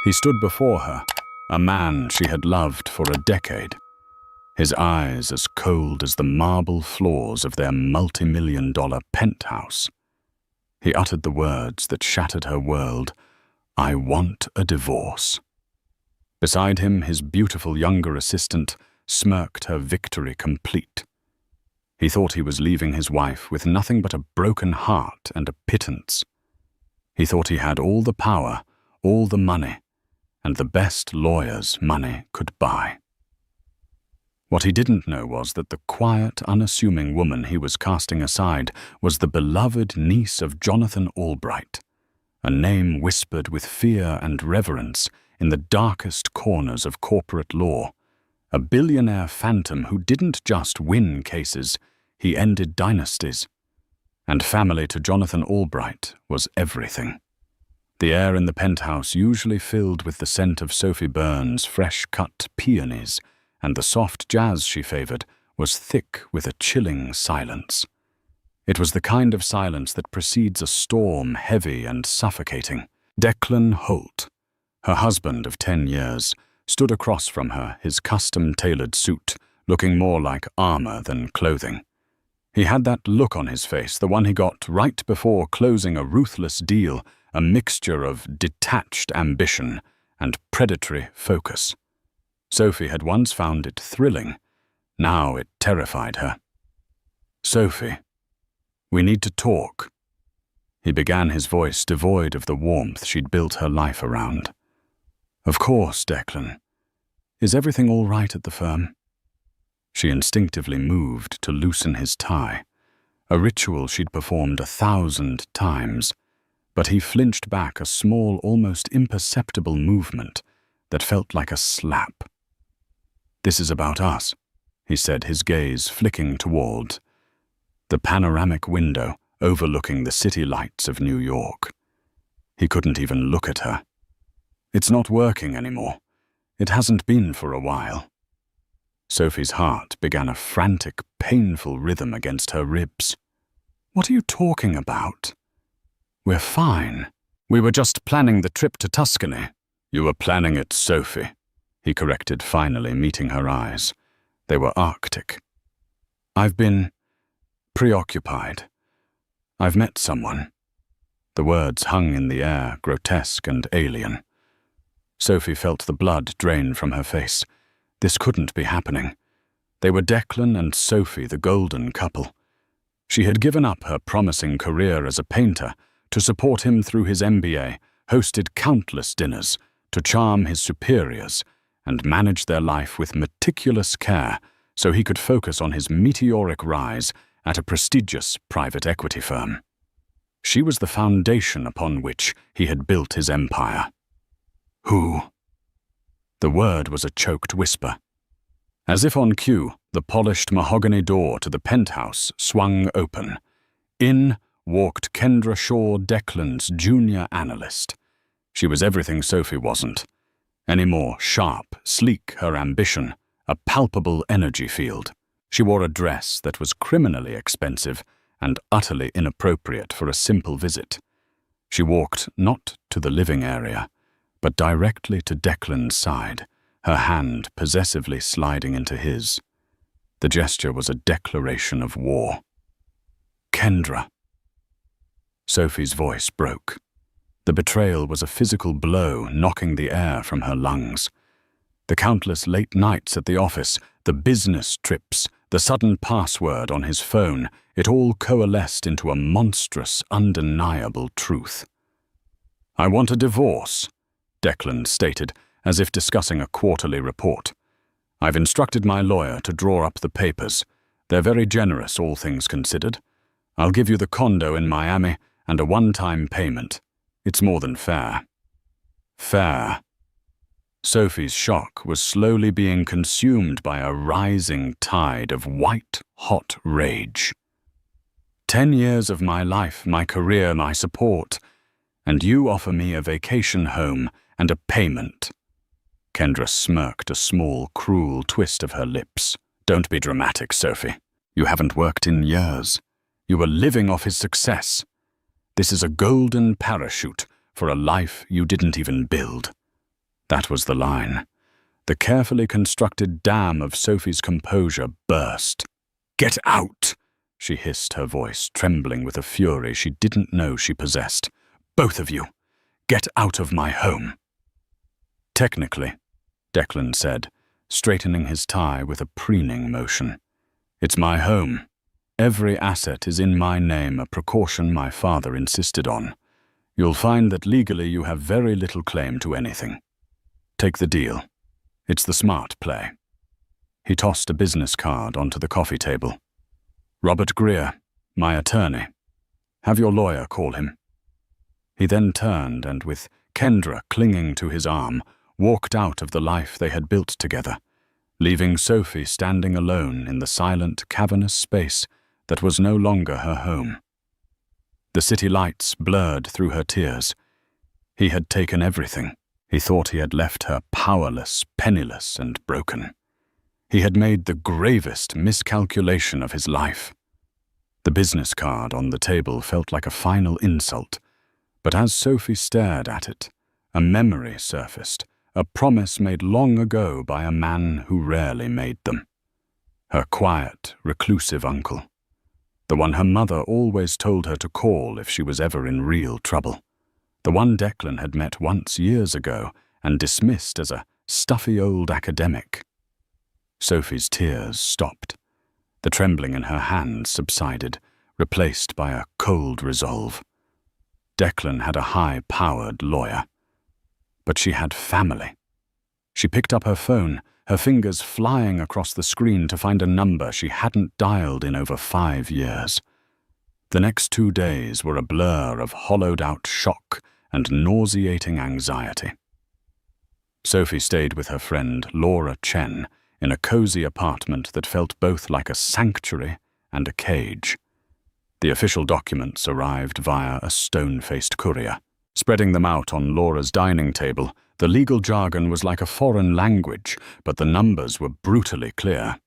He stood before her, a man she had loved for a decade, his eyes as cold as the marble floors of their multi-million-dollar penthouse. He uttered the words that shattered her world, "I want a divorce." Beside him, his beautiful younger assistant smirked her victory complete. He thought he was leaving his wife with nothing but a broken heart and a pittance. He thought he had all the power, all the money, and the best lawyers money could buy. What he didn't know was that the quiet, unassuming woman he was casting aside was the beloved niece of Jonathan Albright, a name whispered with fear and reverence in the darkest corners of corporate law, a billionaire phantom who didn't just win cases, he ended dynasties. And family to Jonathan Albright was everything. The air in the penthouse, usually filled with the scent of Sophie Burns' fresh-cut peonies, and the soft jazz she favored, was thick with a chilling silence. It was the kind of silence that precedes a storm, heavy and suffocating. Declan Holt, her husband of 10 years, stood across from her, his custom-tailored suit, looking more like armor than clothing. He had that look on his face, the one he got right before closing a ruthless deal, a mixture of detached ambition and predatory focus. Sophie had once found it thrilling. Now it terrified her. "Sophie, we need to talk." He began, his voice devoid of the warmth she'd built her life around. "Of course, Declan. Is everything all right at the firm?" She instinctively moved to loosen his tie, a ritual she'd performed 1,000 times, but he flinched back, a small, almost imperceptible movement that felt like a slap. "This is about us," he said, his gaze flicking toward the panoramic window overlooking the city lights of New York. He couldn't even look at her. "It's not working anymore. It hasn't been for a while." Sophie's heart began a frantic, painful rhythm against her ribs. "What are you talking about?" "We're fine. We were just planning the trip to Tuscany." "You were planning it, Sophie," he corrected, finally meeting her eyes. They were arctic. "I've been preoccupied. I've met someone." The words hung in the air, grotesque and alien. Sophie felt the blood drain from her face. This couldn't be happening. They were Declan and Sophie, the golden couple. She had given up her promising career as a painter to support him through his MBA, hosted countless dinners, to charm his superiors, and manage their life with meticulous care so he could focus on his meteoric rise at a prestigious private equity firm. She was the foundation upon which he had built his empire. "Who?" The word was a choked whisper. As if on cue, the polished mahogany door to the penthouse swung open. In walked Kendra Shaw, Declan's junior analyst. She was everything Sophie wasn't. Any more sharp, sleek her ambition, a palpable energy field. She wore a dress that was criminally expensive and utterly inappropriate for a simple visit. She walked not to the living area, but directly to Declan's side, her hand possessively sliding into his. The gesture was a declaration of war. "Kendra." Sophie's voice broke. The betrayal was a physical blow, knocking the air from her lungs. The countless late nights at the office, the business trips, the sudden password on his phone, it all coalesced into a monstrous, undeniable truth. "I want a divorce," Declan stated, as if discussing a quarterly report. "I've instructed my lawyer to draw up the papers. They're very generous, all things considered. I'll give you the condo in Miami and a one-time payment. It's more than fair." Fair. Sophie's shock was slowly being consumed by a rising tide of white-hot rage. 10 years of my life, my career, my support, and you offer me a vacation home and a payment. Kendra smirked, a small, cruel twist of her lips. "Don't be dramatic, Sophie. You haven't worked in years. You were living off his success. This is a golden parachute for a life you didn't even build." That was the line. The carefully constructed dam of Sophie's composure burst. "Get out!" she hissed, her voice trembling with a fury she didn't know she possessed. "Both of you, get out of my home." "Technically," Declan said, straightening his tie with a preening motion. "It's my home. Every asset is in my name, a precaution my father insisted on. You'll find that legally you have very little claim to anything. Take the deal. It's the smart play." He tossed a business card onto the coffee table. "Robert Greer, my attorney. Have your lawyer call him." He then turned and, with Kendra clinging to his arm, walked out of the life they had built together, leaving Sophie standing alone in the silent, cavernous space that was no longer her home. The city lights blurred through her tears. He had taken everything. He thought he had left her powerless, penniless, and broken. He had made the gravest miscalculation of his life. The business card on the table felt like a final insult, but as Sophie stared at it, a memory surfaced, a promise made long ago by a man who rarely made them. Her quiet, reclusive uncle. The one her mother always told her to call if she was ever in real trouble. The one Declan had met once years ago and dismissed as a stuffy old academic. Sophie's tears stopped. The trembling in her hands subsided, replaced by a cold resolve. Declan had a high-powered lawyer. But she had family. She picked up her phone, her fingers flying across the screen to find a number she hadn't dialed in over 5 years. The next 2 days were a blur of hollowed-out shock and nauseating anxiety. Sophie stayed with her friend Laura Chen in a cozy apartment that felt both like a sanctuary and a cage. The official documents arrived via a stone-faced courier. Spreading them out on Laura's dining table, the legal jargon was like a foreign language, but the numbers were brutally clear.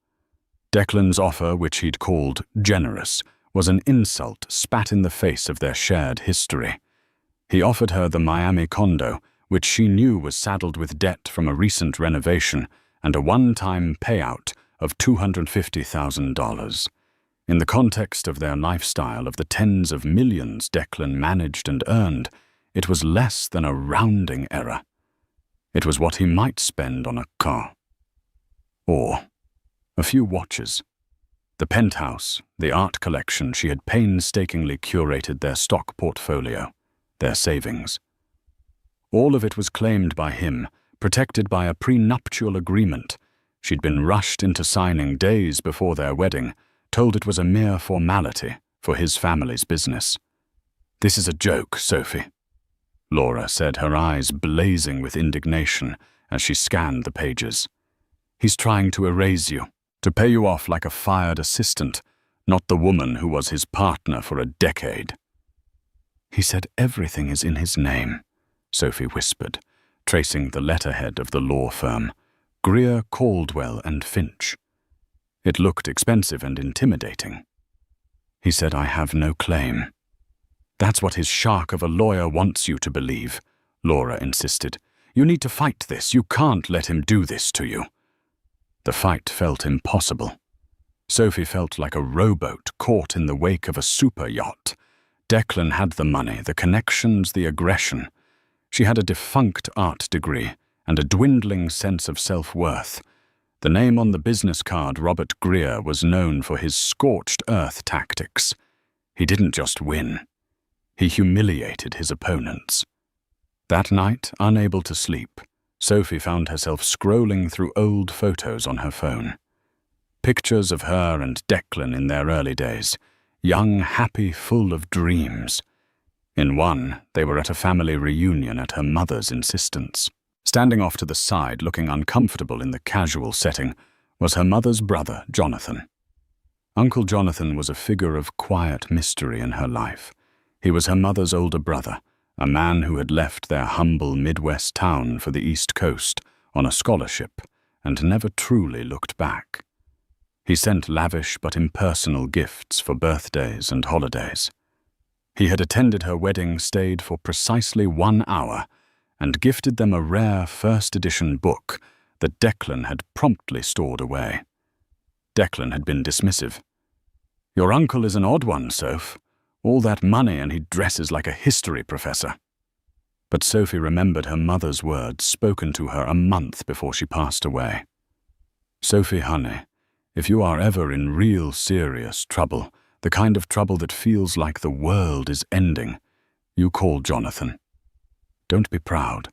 Declan's offer, which he'd called generous, was an insult spat in the face of their shared history. He offered her the Miami condo, which she knew was saddled with debt from a recent renovation, and a one-time payout of $250,000. In the context of their lifestyle of the tens of millions Declan managed and earned, it was less than a rounding error. It was what he might spend on a car. Or a few watches. The penthouse, the art collection she had painstakingly curated their stock portfolio, their savings. All of it was claimed by him, protected by a prenuptial agreement. She'd been rushed into signing days before their wedding, told it was a mere formality for his family's business. "This is a joke, Sophie," Laura said, her eyes blazing with indignation as she scanned the pages. "He's trying to erase you, to pay you off like a fired assistant, not the woman who was his partner for a decade." "He said everything is in his name," Sophie whispered, tracing the letterhead of the law firm, Greer, Caldwell and Finch. It looked expensive and intimidating. "He said I have no claim." "That's what his shark of a lawyer wants you to believe," Laura insisted. "You need to fight this. You can't let him do this to you." The fight felt impossible. Sophie felt like a rowboat caught in the wake of a super yacht. Declan had the money, the connections, the aggression. She had a defunct art degree and a dwindling sense of self-worth. The name on the business card, Robert Greer, was known for his scorched earth tactics. He didn't just win. He humiliated his opponents. That night, unable to sleep, Sophie found herself scrolling through old photos on her phone. Pictures of her and Declan in their early days, young, happy, full of dreams. In one, they were at a family reunion at her mother's insistence. Standing off to the side, looking uncomfortable in the casual setting, was her mother's brother, Jonathan. Uncle Jonathan was a figure of quiet mystery in her life. He was her mother's older brother, a man who had left their humble Midwest town for the East Coast on a scholarship and never truly looked back. He sent lavish but impersonal gifts for birthdays and holidays. He had attended her wedding, stayed for precisely 1 hour, and gifted them a rare first-edition book that Declan had promptly stored away. Declan had been dismissive. "Your uncle is an odd one, Soph. All that money and he dresses like a history professor." But Sophie remembered her mother's words spoken to her a month before she passed away. "Sophie, honey, if you are ever in real serious trouble, the kind of trouble that feels like the world is ending, you call Jonathan. Don't be proud.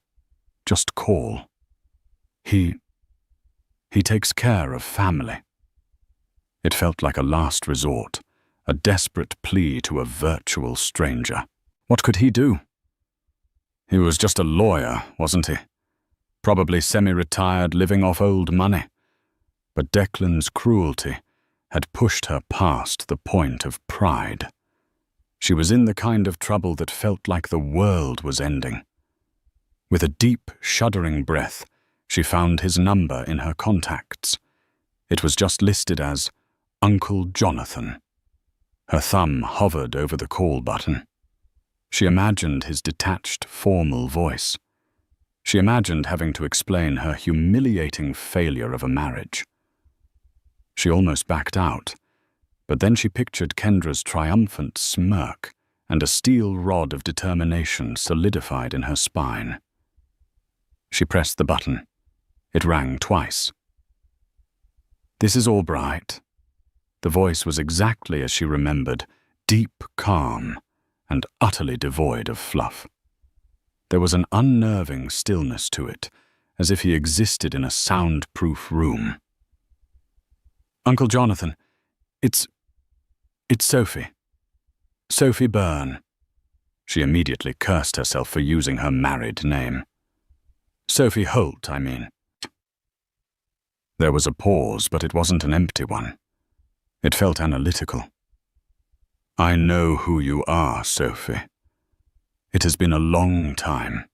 Just call. He takes care of family." It felt like a last resort, a desperate plea to a virtual stranger. What could he do? He was just a lawyer, wasn't he? Probably semi-retired, living off old money. But Declan's cruelty had pushed her past the point of pride. She was in the kind of trouble that felt like the world was ending. With a deep, shuddering breath, she found his number in her contacts. It was just listed as Uncle Jonathan. Her thumb hovered over the call button. She imagined his detached, formal voice. She imagined having to explain her humiliating failure of a marriage. She almost backed out, but then she pictured Kendra's triumphant smirk, and a steel rod of determination solidified in her spine. She pressed the button. It rang twice. "This is Albright." The voice was exactly as she remembered, deep calm and utterly devoid of fluff. There was an unnerving stillness to it, as if he existed in a soundproof room. "Uncle Jonathan, it's Sophie. Sophie Byrne." She immediately cursed herself for using her married name. "Sophie Holt, I mean." There was a pause, but it wasn't an empty one. It felt analytical. "I know who you are, Sophie. It has been a long time.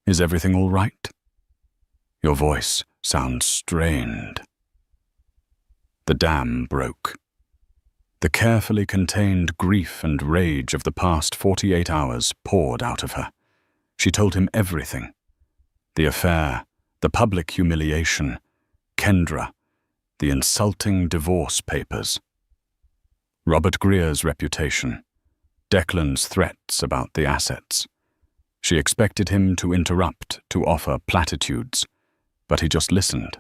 Is everything all right? Your voice sounds strained." The dam broke. The carefully contained grief and rage of the past 48 hours poured out of her. She told him everything. The affair, the public humiliation, Kendra, the insulting divorce papers. Robert Greer's reputation, Declan's threats about the assets. She expected him to interrupt, to offer platitudes, but he just listened.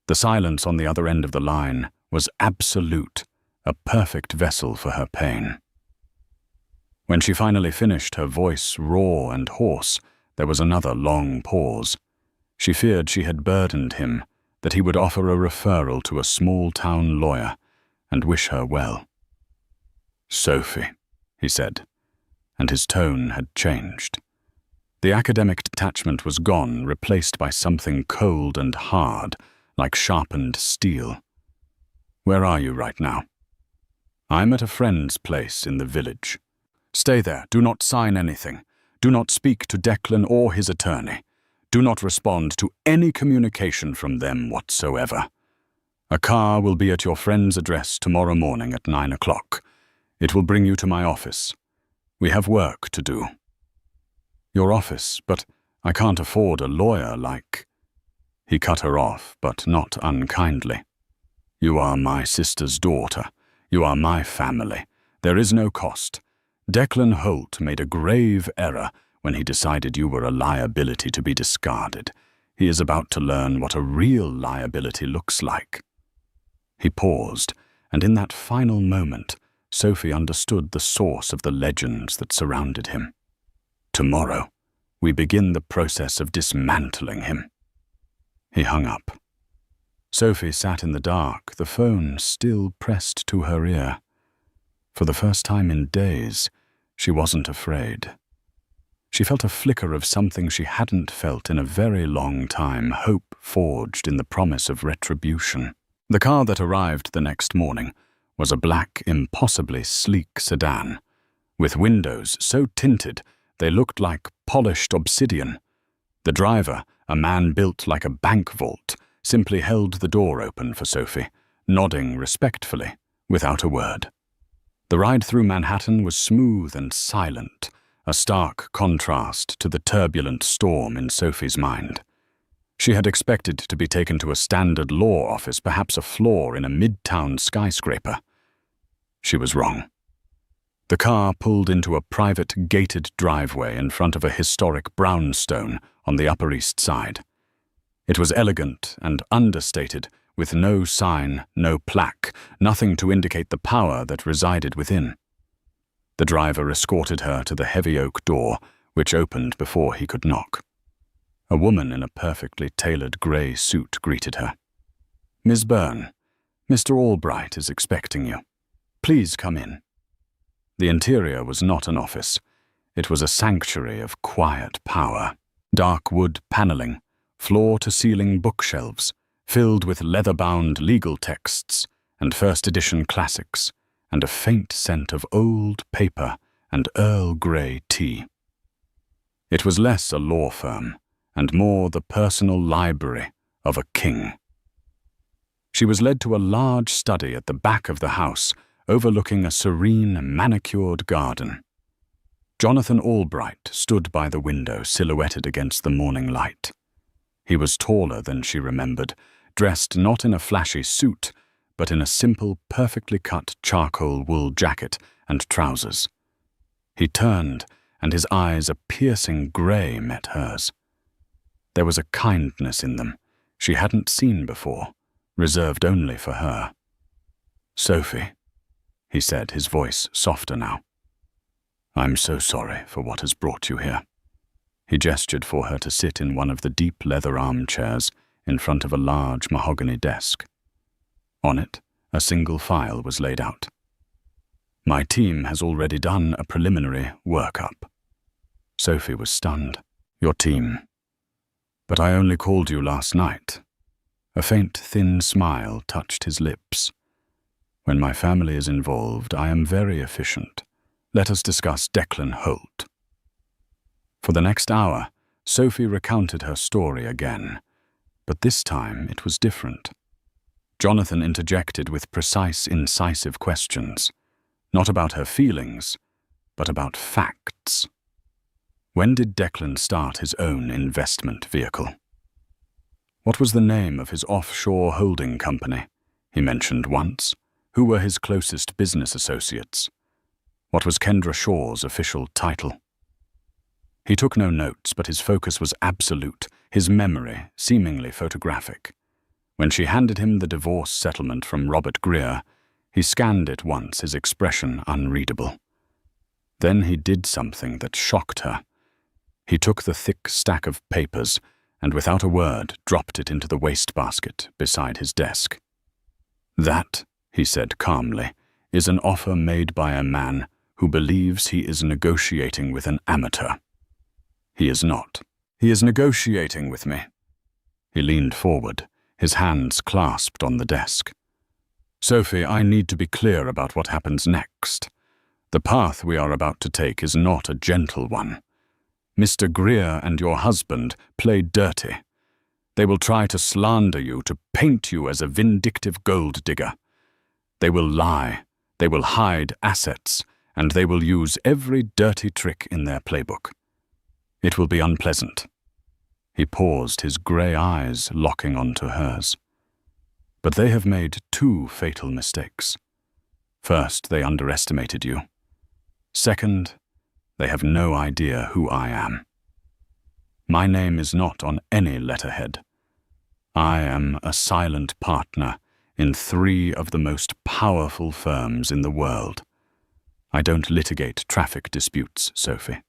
The silence on the other end of the line was absolute, a perfect vessel for her pain. When she finally finished, her voice raw and hoarse, there was another long pause. She feared she had burdened him, that he would offer a referral to a small-town lawyer and wish her well. "Sophie," he said, and his tone had changed. The academic detachment was gone, replaced by something cold and hard, like sharpened steel. "Where are you right now?" "I'm at a friend's place in the village." "Stay there. Do not sign anything. Do not speak to Declan or his attorney. Do not respond to any communication from them whatsoever. A car will be at your friend's address tomorrow morning at 9 o'clock. It will bring you to my office. We have work to do." "Your office, but I can't afford a lawyer like—" He cut her off, but not unkindly. "You are my sister's daughter. You are my family. There is no cost. Declan Holt made a grave error when he decided you were a liability to be discarded. He is about to learn what a real liability looks like." He paused, and in that final moment, Sophie understood the source of the legends that surrounded him. "Tomorrow, we begin the process of dismantling him." He hung up. Sophie sat in the dark, the phone still pressed to her ear. For the first time in days, she wasn't afraid. She felt a flicker of something she hadn't felt in a very long time, hope forged in the promise of retribution. The car that arrived the next morning was a black, impossibly sleek sedan, with windows so tinted they looked like polished obsidian. The driver, a man built like a bank vault, simply held the door open for Sophie, nodding respectfully, without a word. The ride through Manhattan was smooth and silent, a stark contrast to the turbulent storm in Sophie's mind. She had expected to be taken to a standard law office, perhaps a floor in a midtown skyscraper. She was wrong. The car pulled into a private gated driveway in front of a historic brownstone on the Upper East Side. It was elegant and understated, with no sign, no plaque, nothing to indicate the power that resided within. The driver escorted her to the heavy oak door, which opened before he could knock. A woman in a perfectly tailored grey suit greeted her. "Miss Byrne, Mr. Albright is expecting you. Please come in." The interior was not an office. It was a sanctuary of quiet power. Dark wood paneling, floor-to-ceiling bookshelves, filled with leather-bound legal texts and first-edition classics, and a faint scent of old paper and Earl Grey tea. It was less a law firm, and more the personal library of a king. She was led to a large study at the back of the house, overlooking a serene, manicured garden. Jonathan Albright stood by the window, silhouetted against the morning light. He was taller than she remembered, dressed not in a flashy suit, but in a simple, perfectly cut charcoal wool jacket and trousers. He turned, and his eyes, a piercing grey, met hers. There was a kindness in them she hadn't seen before, reserved only for her. "Sophie," he said, his voice softer now. "I'm so sorry for what has brought you here." He gestured for her to sit in one of the deep leather armchairs in front of a large mahogany desk. On it, a single file was laid out. "My team has already done a preliminary workup." Sophie was stunned. "Your team? But I only called you last night." A faint, thin smile touched his lips. "When my family is involved, I am very efficient. Let us discuss Declan Holt." For the next hour, Sophie recounted her story again, but this time it was different. Jonathan interjected with precise, incisive questions, not about her feelings, but about facts. When did Declan start his own investment vehicle? What was the name of his offshore holding company? He mentioned once. Who were his closest business associates? What was Kendra Shaw's official title? He took no notes, but his focus was absolute, his memory seemingly photographic. When she handed him the divorce settlement from Robert Greer, he scanned it once, his expression unreadable. Then he did something that shocked her. He took the thick stack of papers and without a word dropped it into the wastebasket beside his desk. "That," he said calmly, "is an offer made by a man who believes he is negotiating with an amateur. He is not. He is negotiating with me." He leaned forward, his hands clasped on the desk. "Sophie, I need to be clear about what happens next. The path we are about to take is not a gentle one. Mr. Greer and your husband play dirty. They will try to slander you, to paint you as a vindictive gold digger. They will lie, they will hide assets, and they will use every dirty trick in their playbook. It will be unpleasant." He paused, his grey eyes locking onto hers. "But they have made two fatal mistakes. First, they underestimated you. Second, they have no idea who I am. My name is not on any letterhead. I am a silent partner in 3 of the most powerful firms in the world. I don't litigate traffic disputes, Sophie.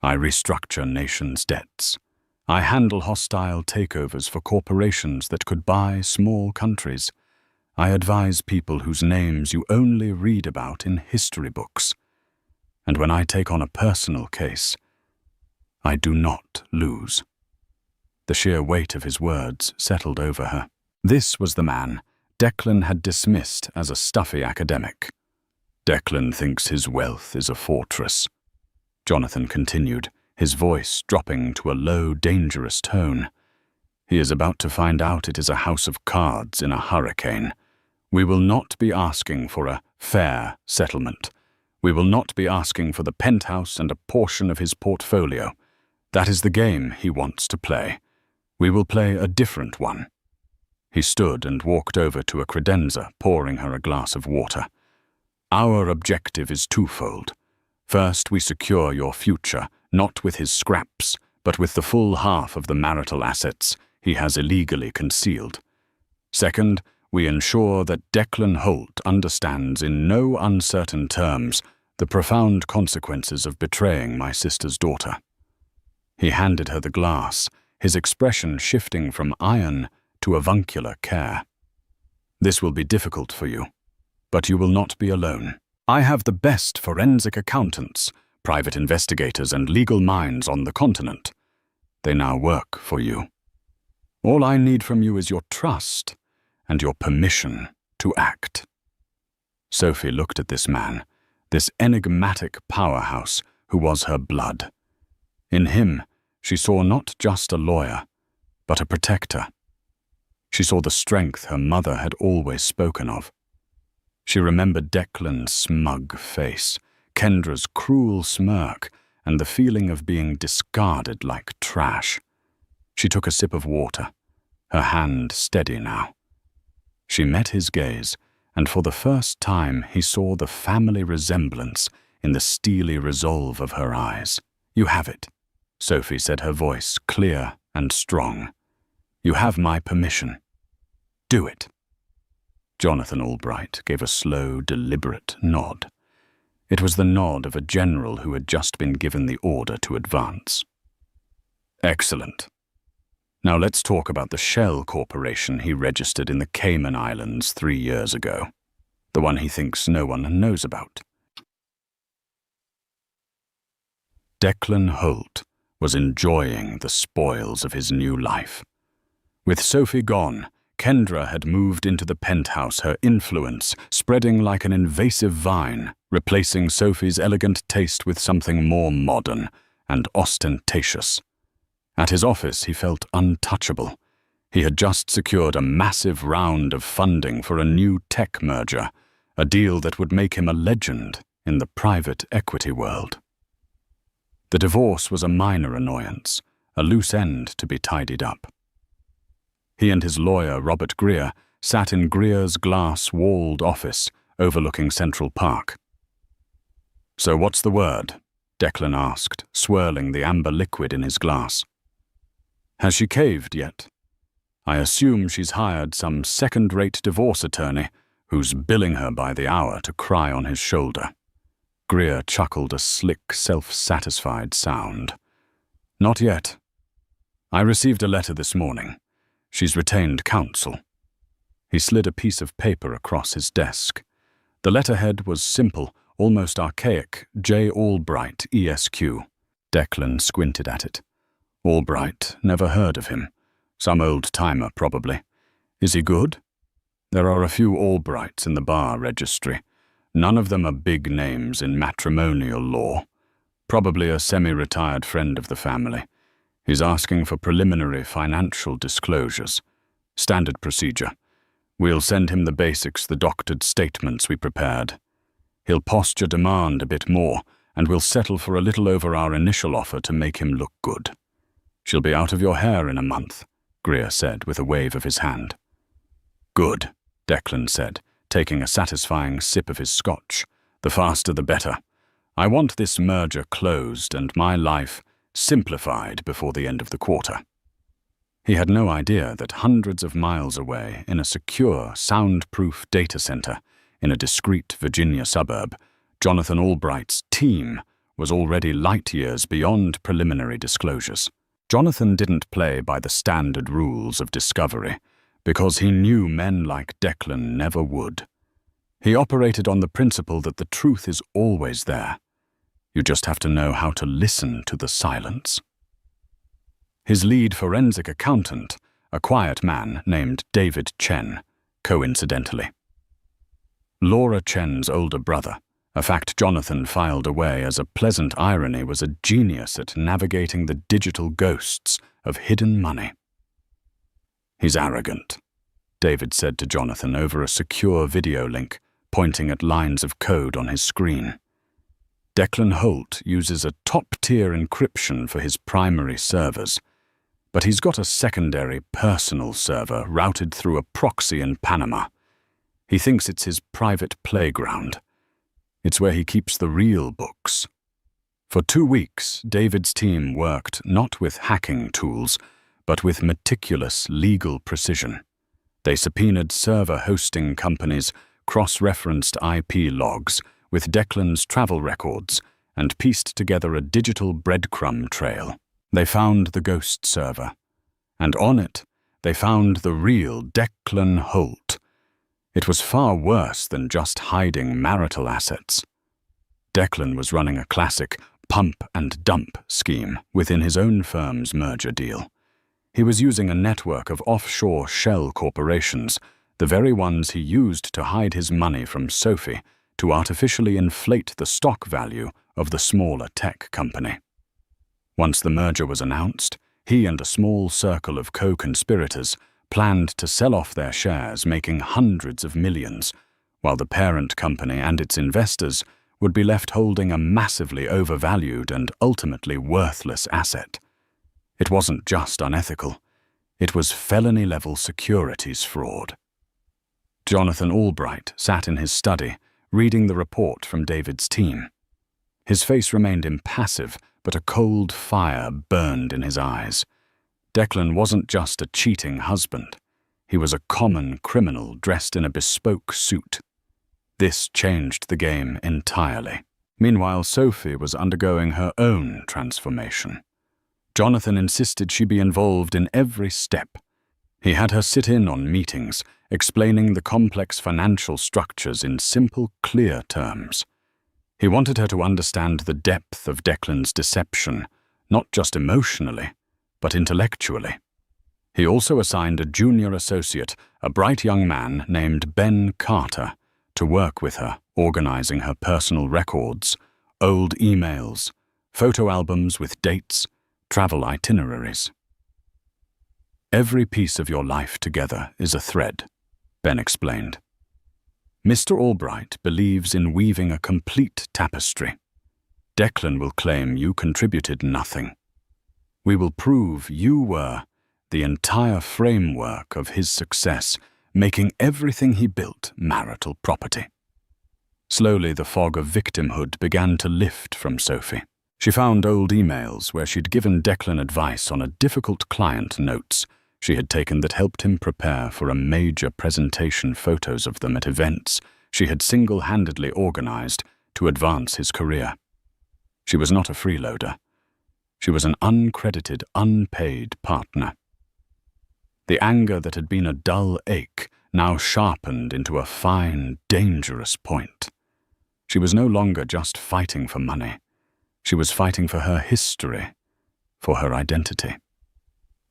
I restructure nations' debts. I handle hostile takeovers for corporations that could buy small countries. I advise people whose names you only read about in history books. And when I take on a personal case, I do not lose." The sheer weight of his words settled over her. This was the man Declan had dismissed as a stuffy academic. "Declan thinks his wealth is a fortress," Jonathan continued, his voice dropping to a low, dangerous tone. "He is about to find out it is a house of cards in a hurricane. We will not be asking for a fair settlement. We will not be asking for the penthouse and a portion of his portfolio. That is the game he wants to play. We will play a different one." He stood and walked over to a credenza, pouring her a glass of water. "Our objective is twofold. First, we secure your future, not with his scraps, but with the full half of the marital assets he has illegally concealed. Second, we ensure that Declan Holt understands in no uncertain terms the profound consequences of betraying my sister's daughter." He handed her the glass, his expression shifting from iron to avuncular care. "This will be difficult for you, but you will not be alone. I have the best forensic accountants, private investigators, and legal minds on the continent. They now work for you. All I need from you is your trust and your permission to act." Sophie looked at this man, this enigmatic powerhouse who was her blood. In him, she saw not just a lawyer, but a protector. She saw the strength her mother had always spoken of. She remembered Declan's smug face, Kendra's cruel smirk, and the feeling of being discarded like trash. She took a sip of water, her hand steady now. She met his gaze, and for the first time he saw the family resemblance in the steely resolve of her eyes. "You have it," Sophie said, her voice clear and strong. "You have my permission. Do it." Jonathan Albright gave a slow, deliberate nod. It was the nod of a general who had just been given the order to advance. "Excellent. Now let's talk about the shell corporation he registered in the Cayman Islands 3 years ago, the one he thinks no one knows about." Declan Holt was enjoying the spoils of his new life. With Sophie gone, Kendra had moved into the penthouse, her influence spreading like an invasive vine, replacing Sophie's elegant taste with something more modern and ostentatious. At his office, he felt untouchable. He had just secured a massive round of funding for a new tech merger, a deal that would make him a legend in the private equity world. The divorce was a minor annoyance, a loose end to be tidied up. He and his lawyer, Robert Greer, sat in Greer's glass-walled office overlooking Central Park. "So what's the word?" Declan asked, swirling the amber liquid in his glass. "Has she caved yet? I assume she's hired some second-rate divorce attorney who's billing her by the hour to cry on his shoulder." Greer chuckled a slick, self-satisfied sound. "Not yet. I received a letter this morning. She's retained counsel." He slid a piece of paper across his desk. The letterhead was simple, almost archaic, J. Albright, ESQ. Declan squinted at it. Albright, never heard of him. Some old-timer, probably. Is he good? There are a few Albrights in the bar registry. None of them are big names in matrimonial law. Probably a semi-retired friend of the family. He's asking for preliminary financial disclosures. Standard procedure. We'll send him the basics, the doctored statements we prepared. He'll posture demand a bit more, and we'll settle for a little over our initial offer to make him look good. She'll be out of your hair in a month, Greer said with a wave of his hand. Good, Declan said, taking a satisfying sip of his scotch. The faster the better. I want this merger closed and my life simplified before the end of the quarter. He had no idea that hundreds of miles away, in a secure, soundproof data center in a discreet Virginia suburb, Jonathan Albright's team was already light years beyond preliminary disclosures. Jonathan didn't play by the standard rules of discovery because he knew men like Declan never would. He operated on the principle that the truth is always there. You just have to know how to listen to the silence. His lead forensic accountant, a quiet man named David Chen, coincidentally. Laura Chen's older brother, a fact Jonathan filed away as a pleasant irony, was a genius at navigating the digital ghosts of hidden money. He's arrogant, David said to Jonathan over a secure video link, pointing at lines of code on his screen. Declan Holt uses a top-tier encryption for his primary servers, but he's got a secondary personal server routed through a proxy in Panama. He thinks it's his private playground. It's where he keeps the real books. For 2 weeks, David's team worked not with hacking tools, but with meticulous legal precision. They subpoenaed server hosting companies, cross-referenced IP logs with Declan's travel records, and pieced together a digital breadcrumb trail. They found the ghost server, and on it, they found the real Declan Holt. It was far worse than just hiding marital assets. Declan was running a classic pump and dump scheme within his own firm's merger deal. He was using a network of offshore shell corporations, the very ones he used to hide his money from Sophie, to artificially inflate the stock value of the smaller tech company. Once the merger was announced, he and a small circle of co-conspirators planned to sell off their shares, making hundreds of millions, while the parent company and its investors would be left holding a massively overvalued and ultimately worthless asset. It wasn't just unethical, it was felony-level securities fraud. Jonathan Albright sat in his study, reading the report from David's team. His face remained impassive, but a cold fire burned in his eyes. Declan wasn't just a cheating husband. He was a common criminal dressed in a bespoke suit. This changed the game entirely. Meanwhile, Sophie was undergoing her own transformation. Jonathan insisted she be involved in every step. He had her sit in on meetings, explaining the complex financial structures in simple, clear terms. He wanted her to understand the depth of Declan's deception, not just emotionally, but intellectually. He also assigned a junior associate, a bright young man named Ben Carter, to work with her, organizing her personal records, old emails, photo albums with dates, travel itineraries. "Every piece of your life together is a thread," Ben explained. "Mr. Albright believes in weaving a complete tapestry. Declan will claim you contributed nothing. We will prove you were the entire framework of his success, making everything he built marital property." Slowly, the fog of victimhood began to lift from Sophie. She found old emails where she'd given Declan advice on a difficult client notes she had taken that helped him prepare for a major presentation, photos of them at events she had single-handedly organized to advance his career. She was not a freeloader. She was an uncredited, unpaid partner. The anger that had been a dull ache now sharpened into a fine, dangerous point. She was no longer just fighting for money. She was fighting for her history, for her identity.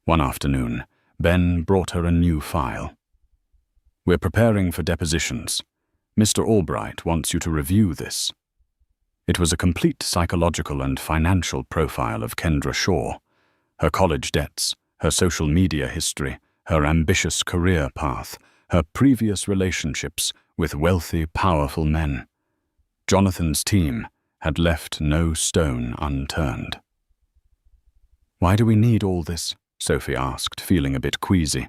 One afternoon, Ben brought her a new file. "We're preparing for depositions. Mr. Albright wants you to review this." It was a complete psychological and financial profile of Kendra Shaw, her college debts, her social media history, her ambitious career path, her previous relationships with wealthy, powerful men. Jonathan's team had left no stone unturned. "Why do we need all this?" Sophie asked, feeling a bit queasy.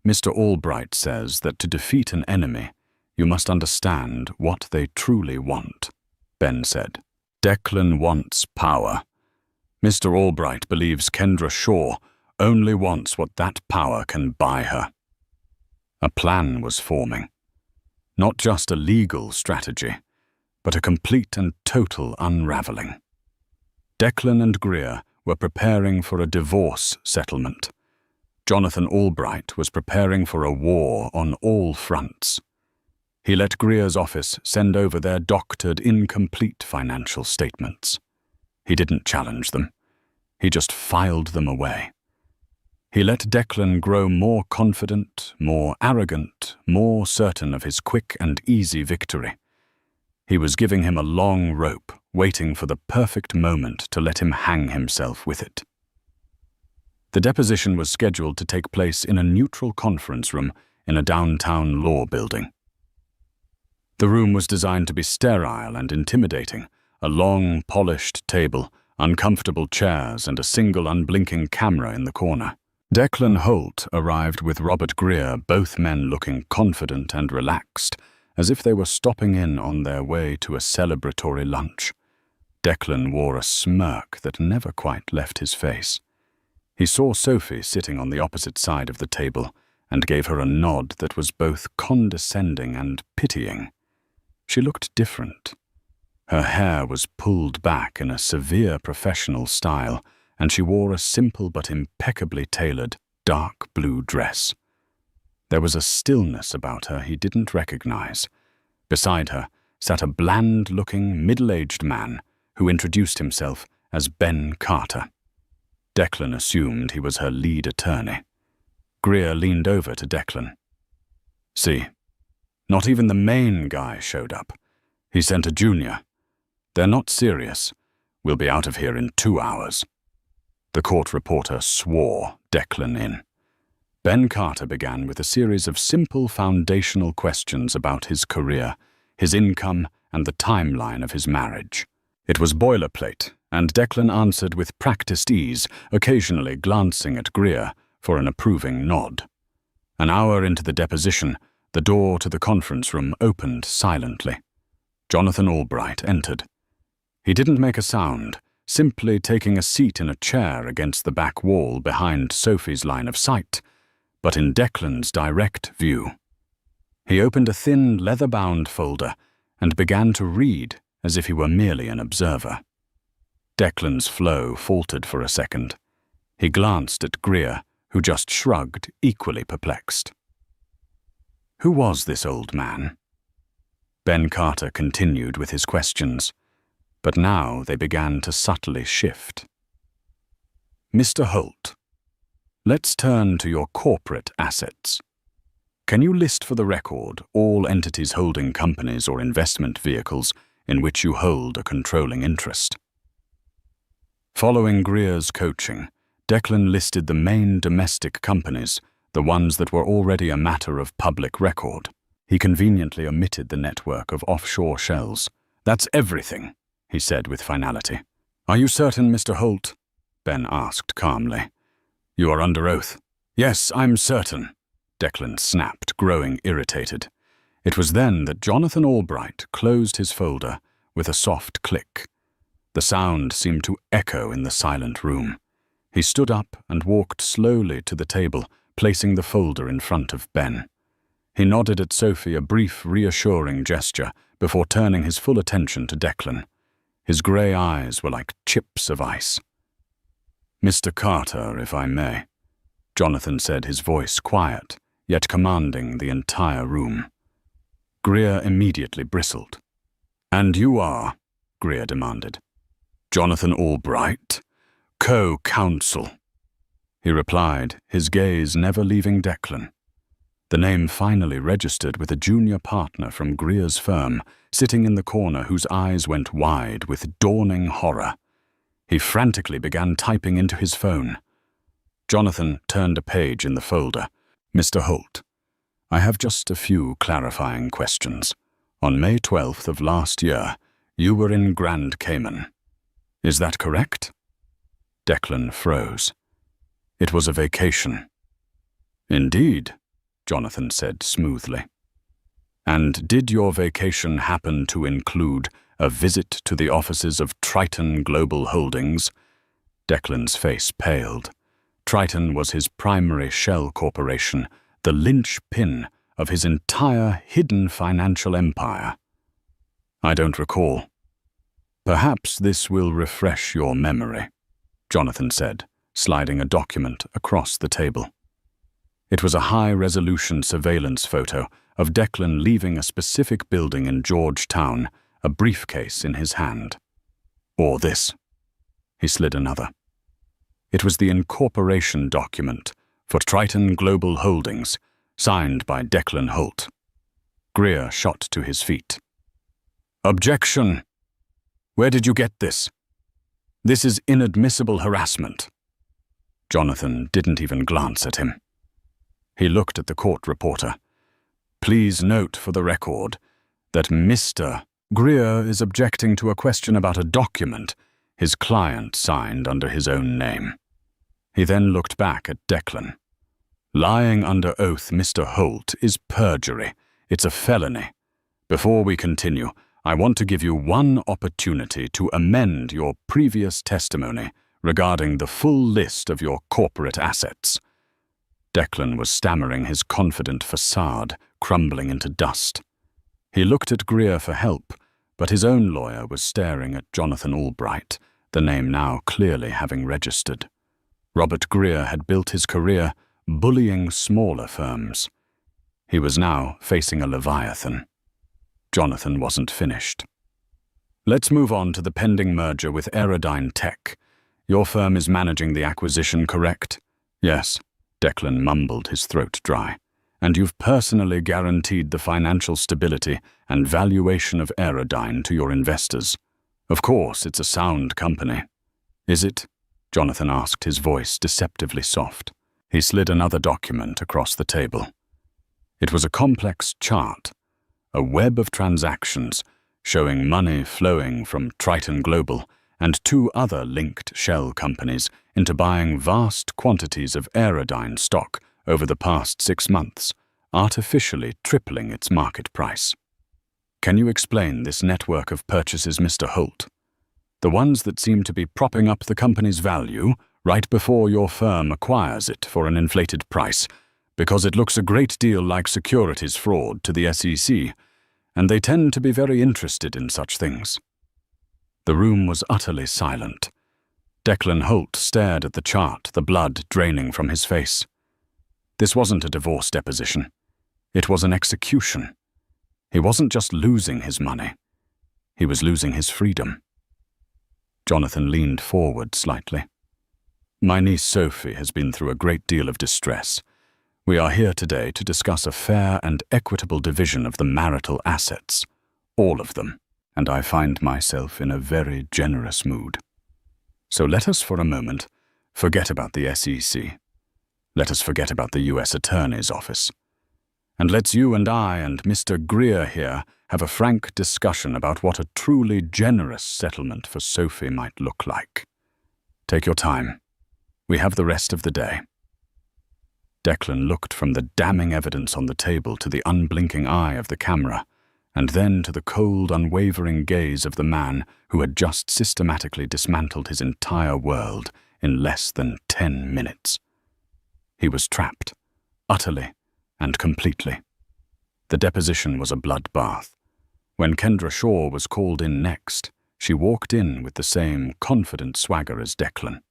"Mr. Albright says that to defeat an enemy, you must understand what they truly want," Ben said. "Declan wants power. Mr. Albright believes Kendra Shaw only wants what that power can buy her." A plan was forming. Not just a legal strategy, but a complete and total unraveling. Declan and Greer were preparing for a divorce settlement. Jonathan Albright was preparing for a war on all fronts. He let Greer's office send over their doctored, incomplete financial statements. He didn't challenge them. He just filed them away. He let Declan grow more confident, more arrogant, more certain of his quick and easy victory. He was giving him a long rope, waiting for the perfect moment to let him hang himself with it. The deposition was scheduled to take place in a neutral conference room in a downtown law building. The room was designed to be sterile and intimidating, a long, polished table, uncomfortable chairs, and a single unblinking camera in the corner. Declan Holt arrived with Robert Greer, both men looking confident and relaxed, as if they were stopping in on their way to a celebratory lunch. Declan wore a smirk that never quite left his face. He saw Sophie sitting on the opposite side of the table and gave her a nod that was both condescending and pitying. She looked different. Her hair was pulled back in a severe professional style, and she wore a simple but impeccably tailored dark blue dress. There was a stillness about her he didn't recognize. Beside her sat a bland-looking, middle-aged man who introduced himself as Ben Carter. Declan assumed he was her lead attorney. Greer leaned over to Declan. "See, not even the main guy showed up. He sent a junior. They're not serious. We'll be out of here in 2 hours." The court reporter swore Declan in. Ben Carter began with a series of simple foundational questions about his career, his income, and the timeline of his marriage. It was boilerplate, and Declan answered with practiced ease, occasionally glancing at Greer for an approving nod. An hour into the deposition, the door to the conference room opened silently. Jonathan Albright entered. He didn't make a sound, simply taking a seat in a chair against the back wall behind Sophie's line of sight, but in Declan's direct view. He opened a thin, leather-bound folder and began to read as if he were merely an observer. Declan's flow faltered for a second. He glanced at Greer, who just shrugged, equally perplexed. Who was this old man? Ben Carter continued with his questions, but now they began to subtly shift. Mr. Holt, let's turn to your corporate assets. Can you list for the record all entities holding companies or investment vehicles in which you hold a controlling interest? Following Greer's coaching, Declan listed the main domestic companies, the ones that were already a matter of public record. He conveniently omitted the network of offshore shells. That's everything, he said with finality. Are you certain, Mr. Holt? Ben asked calmly. You are under oath. Yes, I'm certain, Declan snapped, growing irritated. It was then that Jonathan Albright closed his folder with a soft click. The sound seemed to echo in the silent room. He stood up and walked slowly to the table, placing the folder in front of Ben. He nodded at Sophie a brief, reassuring gesture before turning his full attention to Declan. His grey eyes were like chips of ice. Mr. Carter, if I may, Jonathan said, his voice quiet, yet commanding the entire room. Greer immediately bristled. And you are, Greer demanded. Jonathan Albright, co-counsel. He replied, his gaze never leaving Declan. The name finally registered with a junior partner from Greer's firm, sitting in the corner whose eyes went wide with dawning horror. He frantically began typing into his phone. Jonathan turned a page in the folder. Mr. Holt, I have just a few clarifying questions. On May 12th of last year, you were in Grand Cayman. Is that correct? Declan froze. It was a vacation. Indeed, Jonathan said smoothly. And did your vacation happen to include a visit to the offices of Triton Global Holdings? Declan's face paled. Triton was his primary shell corporation, the linchpin of his entire hidden financial empire. I don't recall. Perhaps this will refresh your memory, Jonathan said, sliding a document across the table. It was a high-resolution surveillance photo of Declan leaving a specific building in Georgetown, a briefcase in his hand. Or this. He slid another. It was the incorporation document for Triton Global Holdings, signed by Declan Holt. Greer shot to his feet. Objection! Where did you get this? This is inadmissible harassment. Jonathan didn't even glance at him. He looked at the court reporter. Please note for the record that Mr. Greer is objecting to a question about a document his client signed under his own name. He then looked back at Declan. Lying under oath, Mr. Holt, is perjury. It's a felony. Before we continue, I want to give you one opportunity to amend your previous testimony regarding the full list of your corporate assets. Declan was stammering, his confident facade crumbling into dust. He looked at Greer for help, but his own lawyer was staring at Jonathan Albright, the name now clearly having registered. Robert Greer had built his career bullying smaller firms. He was now facing a leviathan. Jonathan wasn't finished. Let's move on to the pending merger with Aerodyne Tech. Your firm is managing the acquisition, correct? Yes, Declan mumbled, his throat dry. And you've personally guaranteed the financial stability and valuation of Aerodyne to your investors. Of course, it's a sound company. Is it? Jonathan asked, his voice deceptively soft. He slid another document across the table. It was a complex chart, a web of transactions showing money flowing from Triton Global and two other linked shell companies into buying vast quantities of Aerodyne stock over the past 6 months, artificially tripling its market price. Can you explain this network of purchases, Mr. Holt? The ones that seem to be propping up the company's value right before your firm acquires it for an inflated price, because it looks a great deal like securities fraud to the SEC, and they tend to be very interested in such things. The room was utterly silent. Declan Holt stared at the chart, the blood draining from his face. This wasn't a divorce deposition. It was an execution. He wasn't just losing his money. He was losing his freedom. Jonathan leaned forward slightly. My niece Sophie has been through a great deal of distress. We are here today to discuss a fair and equitable division of the marital assets, all of them, and I find myself in a very generous mood. So let us for a moment forget about the SEC. Let us forget about the U.S. Attorney's Office. And let's you and I and Mr. Greer here have a frank discussion about what a truly generous settlement for Sophie might look like. Take your time. We have the rest of the day. Declan looked from the damning evidence on the table to the unblinking eye of the camera, and then to the cold, unwavering gaze of the man who had just systematically dismantled his entire world in less than 10 minutes. He was trapped, utterly and completely. The deposition was a bloodbath. When Kendra Shaw was called in next, she walked in with the same confident swagger as Declan.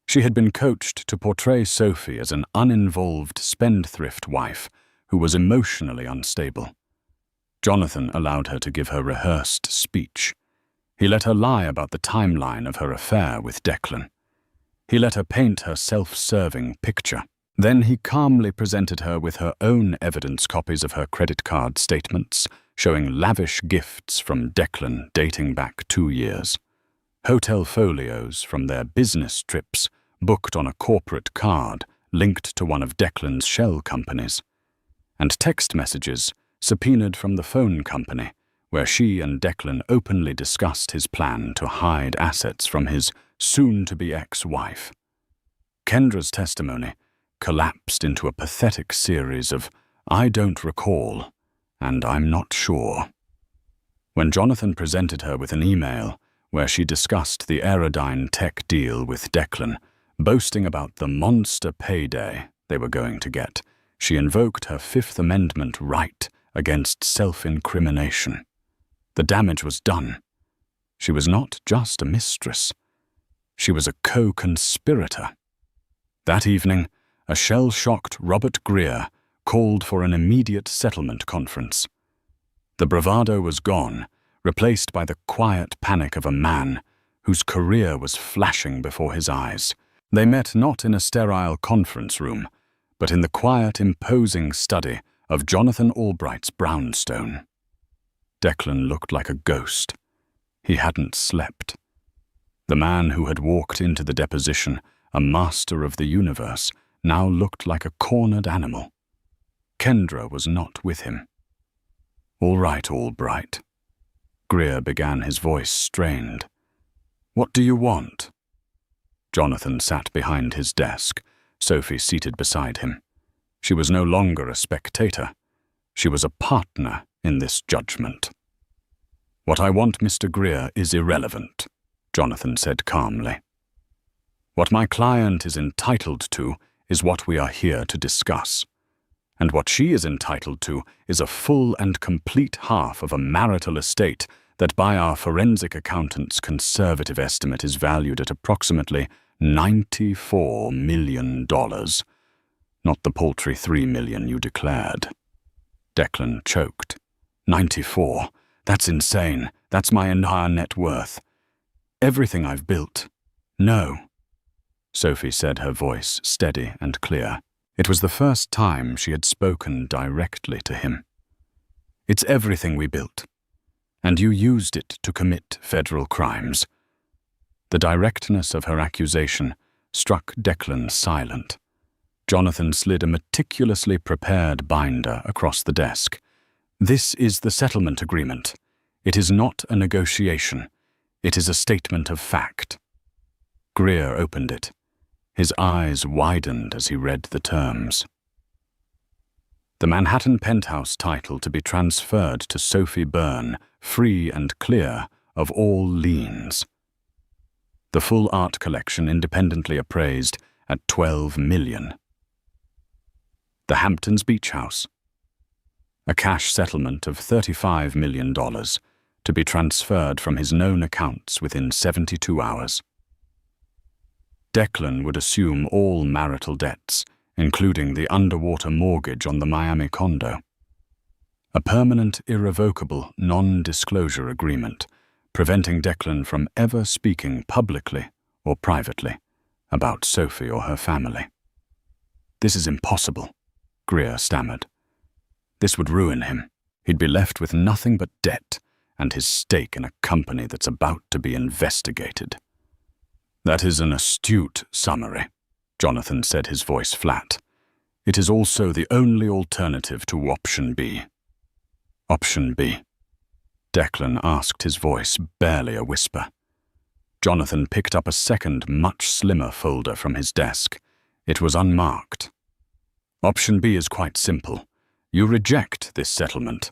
She had been coached to portray Sophie as an uninvolved spendthrift wife who was emotionally unstable. Jonathan allowed her to give her rehearsed speech. He let her lie about the timeline of her affair with Declan. He let her paint her self-serving picture. Then he calmly presented her with her own evidence copies of her credit card statements, showing lavish gifts from Declan dating back 2 years. Hotel folios from their business trips booked on a corporate card linked to one of Declan's shell companies. And text messages subpoenaed from the phone company, where she and Declan openly discussed his plan to hide assets from his soon-to-be ex-wife. Kendra's testimony collapsed into a pathetic series of "I don't recall" and "I'm not sure." When Jonathan presented her with an email where she discussed the Aerodyne Tech deal with Declan, boasting about the monster payday they were going to get, she invoked her Fifth Amendment right against self-incrimination. The damage was done. She was not just a mistress. She was a co-conspirator. That evening, a shell-shocked Robert Greer called for an immediate settlement conference. The bravado was gone, replaced by the quiet panic of a man whose career was flashing before his eyes. They met not in a sterile conference room, but in the quiet, imposing study of Jonathan Albright's brownstone. Declan looked like a ghost. He hadn't slept. The man who had walked into the deposition, a master of the universe, now looked like a cornered animal. Kendra was not with him. "All right, Albright." Greer began, his voice strained. "What do you want?" Jonathan sat behind his desk, Sophie seated beside him. She was no longer a spectator. She was a partner in this judgment. "What I want, Mr. Greer, is irrelevant," Jonathan said calmly. "What my client is entitled to is what we are here to discuss. And what she is entitled to is a full and complete half of a marital estate that by our forensic accountant's conservative estimate is valued at approximately $94 million. Not the paltry $3 million you declared." Declan choked. 94. That's insane. That's my entire net worth. Everything I've built. No. Sophie said, her voice steady and clear. It was the first time she had spoken directly to him. "It's everything we built. And you used it to commit federal crimes." The directness of her accusation struck Declan silent. Jonathan slid a meticulously prepared binder across the desk. "This is the settlement agreement. It is not a negotiation. It is a statement of fact." Greer opened it. His eyes widened as he read the terms. The Manhattan penthouse title to be transferred to Sophie Byrne, free and clear of all liens. The full art collection independently appraised at $12 million. The Hamptons Beach House. A cash settlement of $35 million to be transferred from his known accounts within 72 hours. Declan would assume all marital debts, including the underwater mortgage on the Miami condo. A permanent, irrevocable, non-disclosure agreement, preventing Declan from ever speaking publicly or privately about Sophie or her family. "This is impossible," Greer stammered. "This would ruin him. He'd be left with nothing but debt and his stake in a company that's about to be investigated." "That is an astute summary," Jonathan said, his voice flat. "It is also the only alternative to option B." "Option B?" Declan asked, his voice barely a whisper. Jonathan picked up a second, much slimmer folder from his desk. It was unmarked. "Option B is quite simple. You reject this settlement.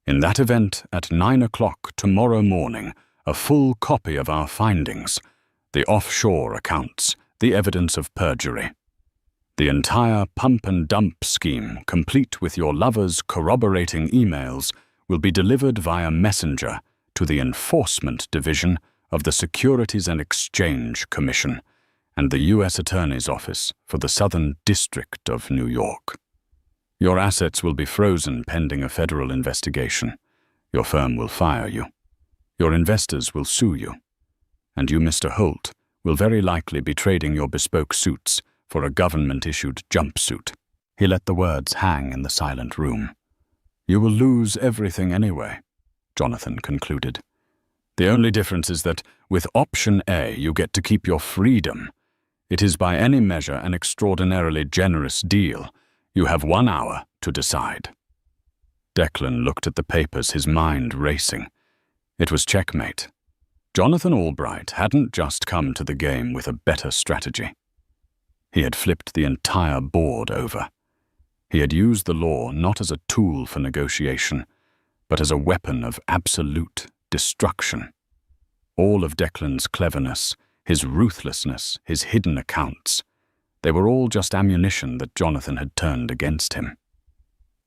In that event, at 9 o'clock tomorrow morning, a full copy of our findings, the offshore accounts, the evidence of perjury, the entire pump-and-dump scheme, complete with your lover's corroborating emails, will be delivered via messenger to the Enforcement Division of the Securities and Exchange Commission and the U.S. Attorney's Office for the Southern District of New York. Your assets will be frozen pending a federal investigation. Your firm will fire you. Your investors will sue you. And you, Mr. Holt, will very likely be trading your bespoke suits for a government-issued jumpsuit." He let the words hang in the silent room. "You will lose everything anyway," Jonathan concluded. "The only difference is that with option A you get to keep your freedom. It is by any measure an extraordinarily generous deal. You have 1 hour to decide." Declan looked at the papers, his mind racing. It was checkmate. Jonathan Albright hadn't just come to the game with a better strategy. He had flipped the entire board over. He had used the law not as a tool for negotiation, but as a weapon of absolute destruction. All of Declan's cleverness, his ruthlessness, his hidden accounts, they were all just ammunition that Jonathan had turned against him.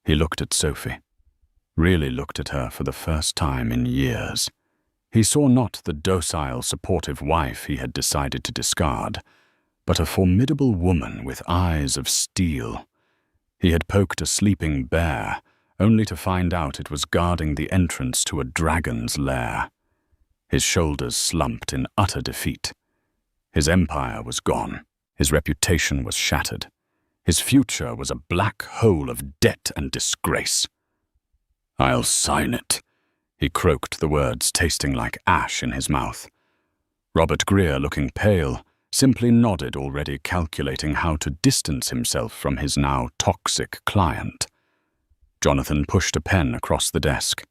He looked at Sophie, really looked at her for the first time in years. He saw not the docile, supportive wife he had decided to discard, but a formidable woman with eyes of steel. He had poked a sleeping bear, only to find out it was guarding the entrance to a dragon's lair. His shoulders slumped in utter defeat. His empire was gone. His reputation was shattered. His future was a black hole of debt and disgrace. "I'll sign it," he croaked, the words tasting like ash in his mouth. Robert Greer, looking pale, simply nodded, already calculating how to distance himself from his now toxic client. Jonathan pushed a pen across the desk.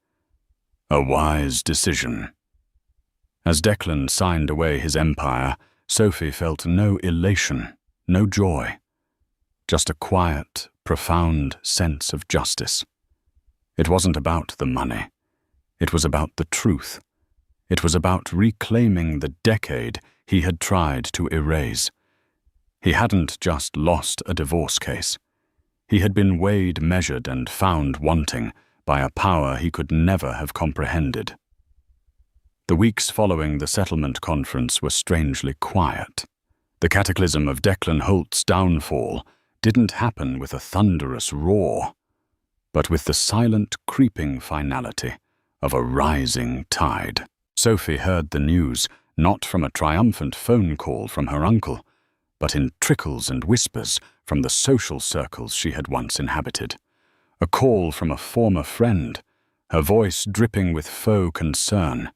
A wise decision. As Declan signed away his empire, Sophie felt no elation, no joy, just a quiet, profound sense of justice. It wasn't about the money. It was about the truth. It was about reclaiming the decade he had tried to erase. He hadn't just lost a divorce case. He had been weighed, measured, and found wanting by a power he could never have comprehended. The weeks following the settlement conference were strangely quiet. The cataclysm of Declan Holt's downfall didn't happen with a thunderous roar, but with the silent, creeping finality of a rising tide. Sophie heard the news not from a triumphant phone call from her uncle, but in trickles and whispers from the social circles she had once inhabited. A call from a former friend, her voice dripping with faux concern,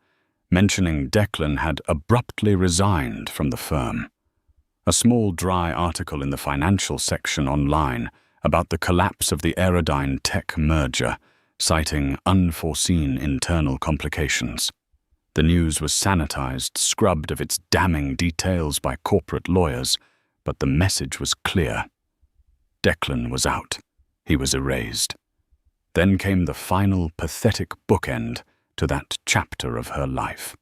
mentioning Declan had abruptly resigned from the firm. A small dry article in the financial section online about the collapse of the Aerodyne tech merger, citing unforeseen internal complications. The news was sanitized, scrubbed of its damning details by corporate lawyers, but the message was clear. Declan was out. He was erased. Then came the final, pathetic bookend to that chapter of her life.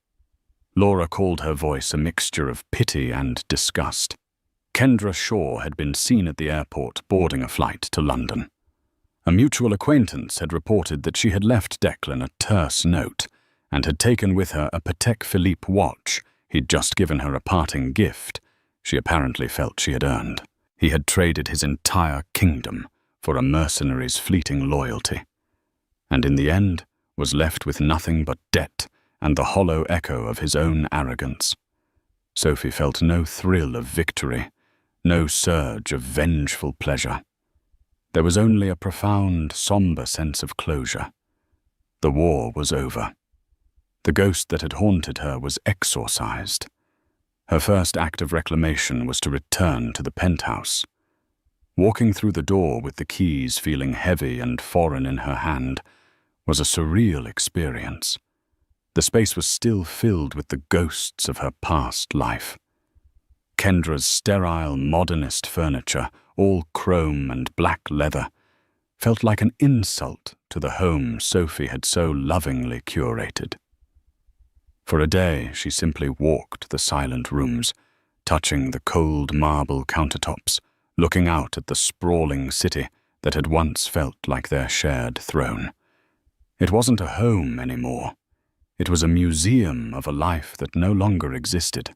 Laura called her voice a mixture of pity and disgust. Kendra Shaw had been seen at the airport boarding a flight to London. A mutual acquaintance had reported that she had left Declan a terse note and had taken with her a Patek Philippe watch he'd just given her a parting gift she apparently felt she had earned. He had traded his entire kingdom for a mercenary's fleeting loyalty, and in the end was left with nothing but debt and the hollow echo of his own arrogance. Sophie felt no thrill of victory, no surge of vengeful pleasure. There was only a profound, somber sense of closure. The war was over. The ghost that had haunted her was exorcised. Her first act of reclamation was to return to the penthouse. Walking through the door with the keys feeling heavy and foreign in her hand was a surreal experience. The space was still filled with the ghosts of her past life. Kendra's sterile, modernist furniture, all chrome and black leather, felt like an insult to the home Sophie had so lovingly curated. For a day, she simply walked the silent rooms, touching the cold marble countertops, looking out at the sprawling city that had once felt like their shared throne. It wasn't a home anymore. It was a museum of a life that no longer existed.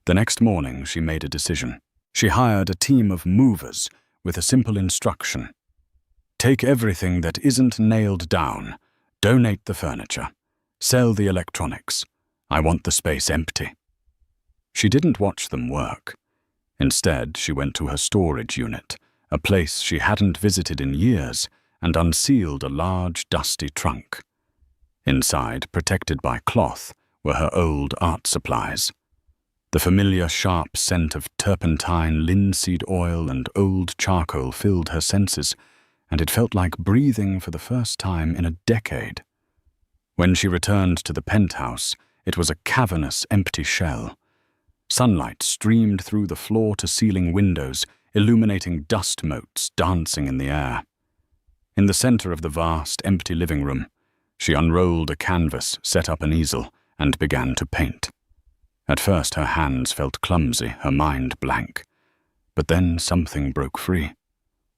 The next morning, she made a decision. She hired a team of movers with a simple instruction. Take everything that isn't nailed down, donate the furniture, sell the electronics. I want the space empty. She didn't watch them work. Instead, she went to her storage unit, a place she hadn't visited in years, and unsealed a large, dusty trunk. Inside, protected by cloth, were her old art supplies. The familiar sharp scent of turpentine, linseed oil, and old charcoal filled her senses, and it felt like breathing for the first time in a decade. When she returned to the penthouse, it was a cavernous, empty shell. Sunlight streamed through the floor-to-ceiling windows, illuminating dust motes dancing in the air. In the center of the vast, empty living room, she unrolled a canvas, set up an easel, and began to paint. At first her hands felt clumsy, her mind blank. But then something broke free.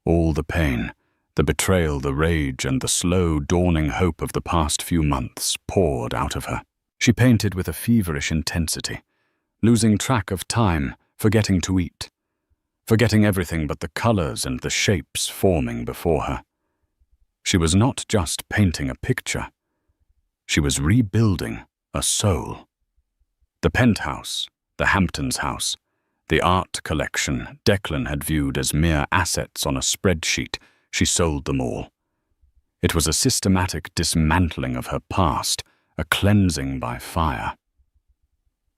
All the pain, the betrayal, the rage, and the slow dawning hope of the past few months poured out of her. She painted with a feverish intensity, losing track of time, forgetting to eat, forgetting everything but the colors and the shapes forming before her. She was not just painting a picture. She was rebuilding a soul. The penthouse, the Hamptons house, the art collection Declan had viewed as mere assets on a spreadsheet, she sold them all. It was a systematic dismantling of her past, a cleansing by fire.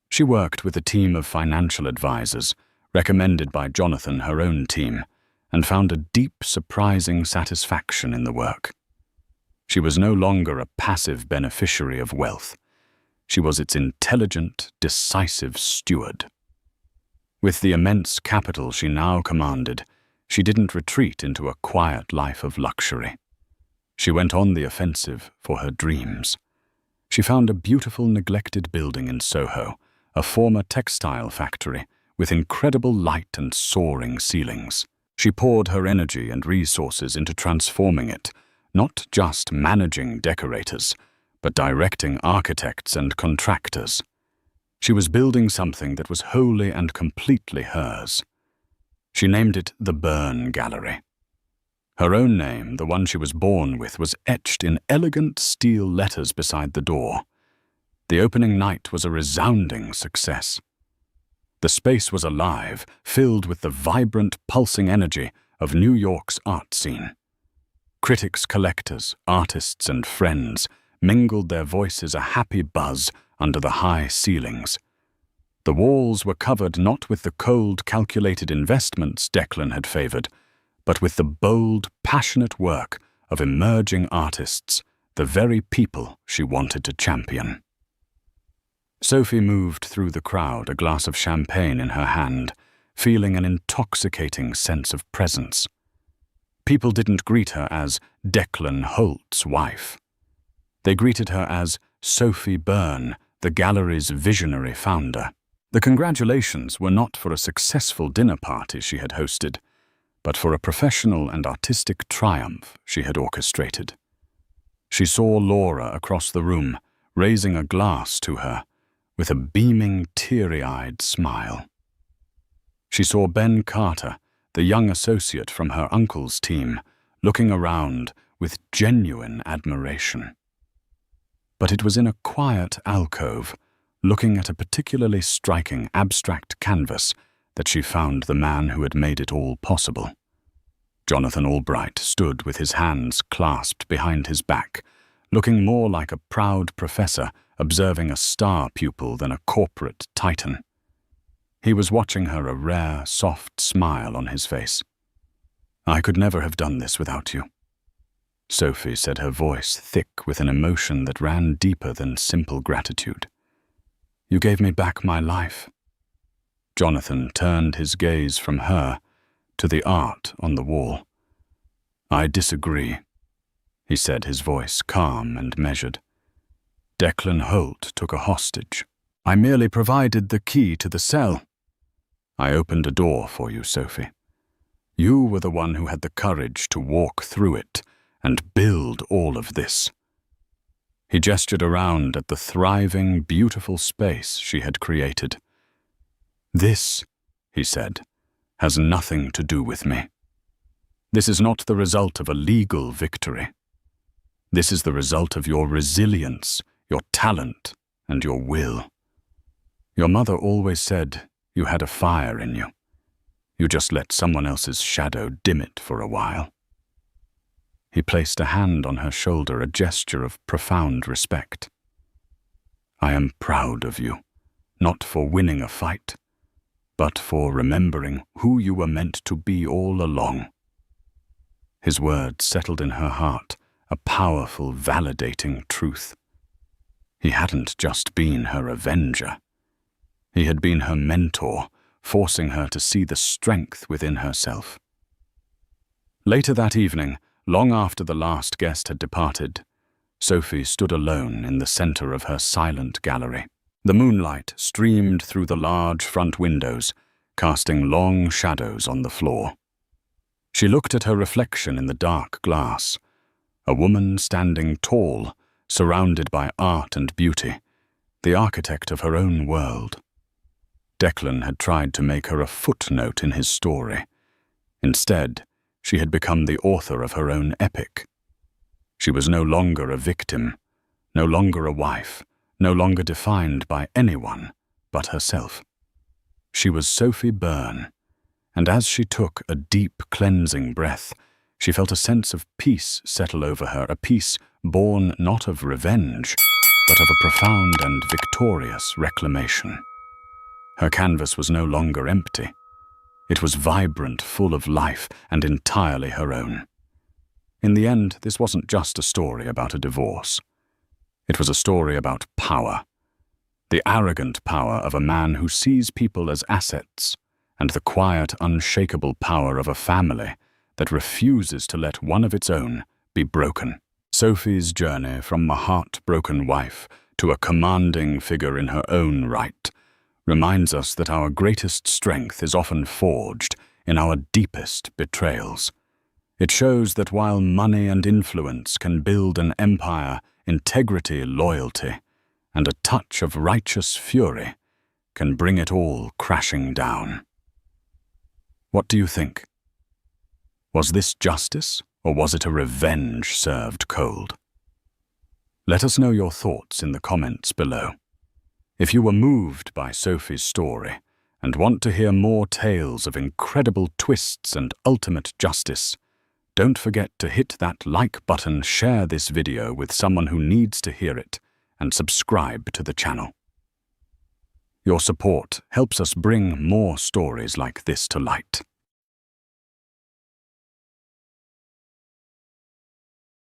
She worked with a team of financial advisors, recommended by Jonathan, her own team, and found a deep, surprising satisfaction in the work. She was no longer a passive beneficiary of wealth. She was its intelligent, decisive steward. With the immense capital she now commanded, she didn't retreat into a quiet life of luxury. She went on the offensive for her dreams. She found a beautiful neglected building in Soho, a former textile factory with incredible light and soaring ceilings. She poured her energy and resources into transforming it, not just managing decorators, but directing architects and contractors. She was building something that was wholly and completely hers. She named it the Byrne Gallery. Her own name, the one she was born with, was etched in elegant steel letters beside the door. The opening night was a resounding success. The space was alive, filled with the vibrant, pulsing energy of New York's art scene. Critics, collectors, artists, and friends mingled their voices a happy buzz under the high ceilings. The walls were covered not with the cold, calculated investments Declan had favored, but with the bold, passionate work of emerging artists, the very people she wanted to champion. Sophie moved through the crowd, a glass of champagne in her hand, feeling an intoxicating sense of presence. People didn't greet her as Declan Holt's wife. They greeted her as Sophie Byrne, the gallery's visionary founder. The congratulations were not for a successful dinner party she had hosted, but for a professional and artistic triumph she had orchestrated. She saw Laura across the room, raising a glass to her, with a beaming, teary-eyed smile. She saw Ben Carter, the young associate from her uncle's team, looking around with genuine admiration. But it was in a quiet alcove, looking at a particularly striking abstract canvas, that she found the man who had made it all possible. Jonathan Albright stood with his hands clasped behind his back, looking more like a proud professor observing a star pupil than a corporate titan. He was watching her, a rare, soft smile on his face. "I could never have done this without you," Sophie said, her voice thick with an emotion that ran deeper than simple gratitude. "You gave me back my life." Jonathan turned his gaze from her to the art on the wall. "I disagree," he said, his voice calm and measured. "Declan Holt took a hostage. I merely provided the key to the cell. I opened a door for you, Sophie. You were the one who had the courage to walk through it and build all of this." He gestured around at the thriving, beautiful space she had created. "This," he said, "has nothing to do with me. This is not the result of a legal victory. This is the result of your resilience, your talent, and your will. Your mother always said you had a fire in you. You just let someone else's shadow dim it for a while." He placed a hand on her shoulder, a gesture of profound respect. "I am proud of you, not for winning a fight, but for remembering who you were meant to be all along." His words settled in her heart, a powerful, validating truth. He hadn't just been her avenger. He had been her mentor, forcing her to see the strength within herself. Later that evening, long after the last guest had departed, Sophie stood alone in the center of her silent gallery. The moonlight streamed through the large front windows, casting long shadows on the floor. She looked at her reflection in the dark glass, a woman standing tall, surrounded by art and beauty, the architect of her own world. Declan had tried to make her a footnote in his story. Instead, she had become the author of her own epic. She was no longer a victim, no longer a wife, no longer defined by anyone but herself. She was Sophie Byrne, and as she took a deep, cleansing breath, she felt a sense of peace settle over her, a peace born not of revenge, but of a profound and victorious reclamation. Her canvas was no longer empty. It was vibrant, full of life, and entirely her own. In the end, this wasn't just a story about a divorce. It was a story about power. The arrogant power of a man who sees people as assets, and the quiet, unshakable power of a family that refuses to let one of its own be broken. Sophie's journey from a heartbroken wife to a commanding figure in her own right reminds us that our greatest strength is often forged in our deepest betrayals. It shows that while money and influence can build an empire, integrity, loyalty, and a touch of righteous fury can bring it all crashing down. What do you think? Was this justice, or was it a revenge served cold? Let us know your thoughts in the comments below. If you were moved by Sophie's story and want to hear more tales of incredible twists and ultimate justice, don't forget to hit that like button, share this video with someone who needs to hear it, and subscribe to the channel. Your support helps us bring more stories like this to light.